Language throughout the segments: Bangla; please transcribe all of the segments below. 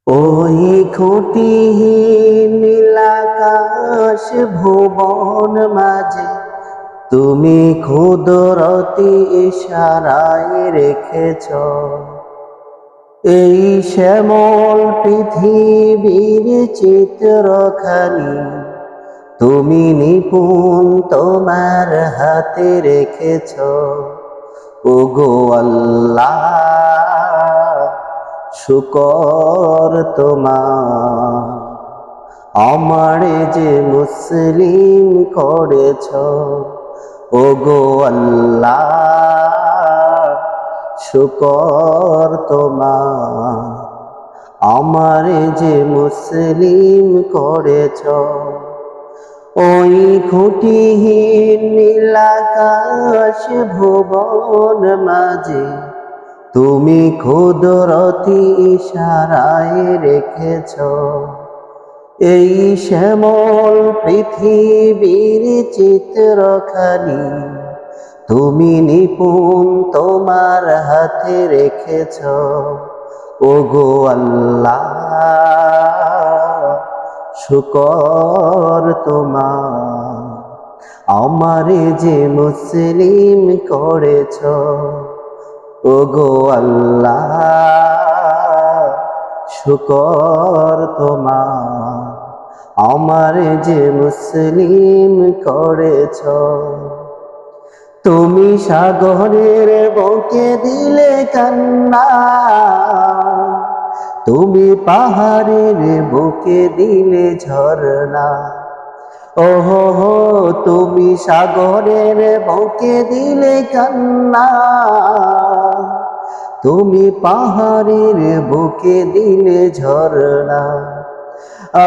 ওই খুঁটিহীন নীলাকাশ ভুবন মাঝে তুমি ক্ষুদরতি ইশারায় রেখেছ এই শ্যামল পৃথিবীর চিত্রখানি তুমি নিপুণ তোমার হাতে রেখেছ। ওগো আল্লাহ, শুকর তোমার, আমারে যে মুসলিম করেছ। ওগো আল্লাহ, শুকর তোমার, আমারে যে মুসলিম করেছ। ওই খুঁটিহীন নীলাকাশ ভুবন মাঝে তুমি ক্ষুদরতি ইশারায় রেখেছ এই শ্যামল পৃথিবীর চিত্রখানি তুমি নিপুণ তোমার হাতে রেখেছ। ওগো আল্লাহ, শুকর তোমার, আমারে যে মুসলিম করেছ। ওগো আল্লাহ, শুকর তোমার, আমারে যে মুসলিম করেছ। তুমি সাগরের বুকে দিলে কান্না, তুমি পাহাড়ের বুকে দিলে ঝরনা। ওহো হো, তুমি সাগরের বুকে দিলে কান্না, তুমি পাহাড়ের বুকে দিলে ঝরনা।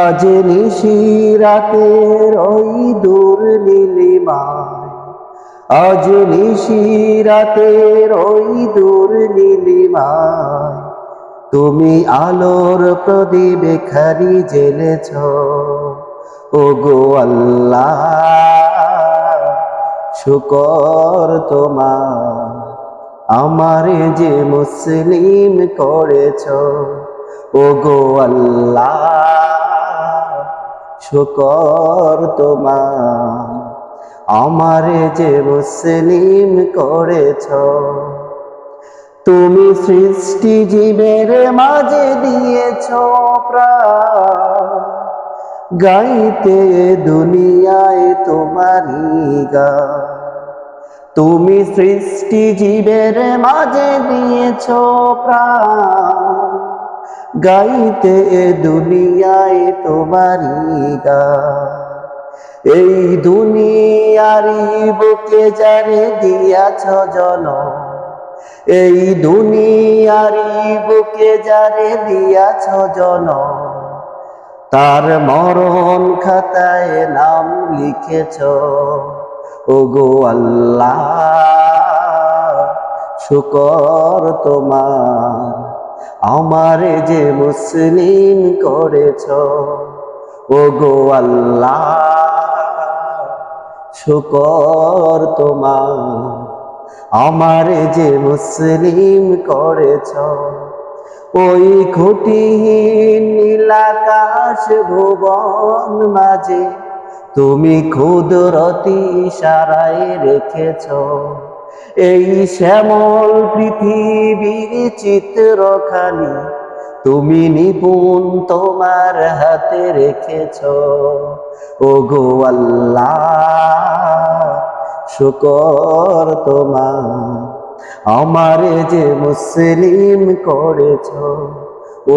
আজ নিশিরাতের ওই দূর নীলিমায়, আজ নিশিরাতের ওই দূর নীলিমায় তুমি আলোর প্রদীপ খালি জ্বেলেছ। ওগো আল্লাহ, শুকর তোমার, আমারে যে মুসলিম করেছ। ওগো আল্লাহ, শুকর তোমার, আমারে যে মুসলিম করেছ। তুমি সৃষ্টি জীবের মাঝে দিয়েছ প্রাণ, গাইতে দুনিয়ায় তোমারই গান। তুমি সৃষ্টি জীবের মাঝে দিয়েছ প্রাণ, গাইতে দুনিয়ায় তোমারই গান। এই দুনিয়ারি বুকে যারে দিয়াছ জনম, এই দুনিয়ারি বুকে যারে দিয়াছ জনম, তার মরণ খাতায় নাম লিখেছ। ওগো আল্লাহ, শুকর তোমার, আমারে যে মুসলিম করেছ। ওগো আল্লাহ, শুকর তোমার, আমারে যে মুসলিম করেছ। ওই খুঁটিহীন নীলাকাশ ভুবন মাঝে তুমি ক্ষুদরতি ইশারায় রেখেছ এই শ্যামল পৃথিবীর চিত্রখানি তুমি নিপুণ তোমার হাতে রেখেছ। ওগো আল্লাহ, শুকর তোমার, আমারে যে মুসলিম করেছ।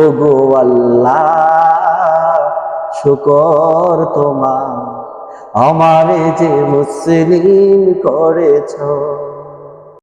ওগো আল্লাহ, শুকর তোমার, আমারে যে মুসলিম করেছ।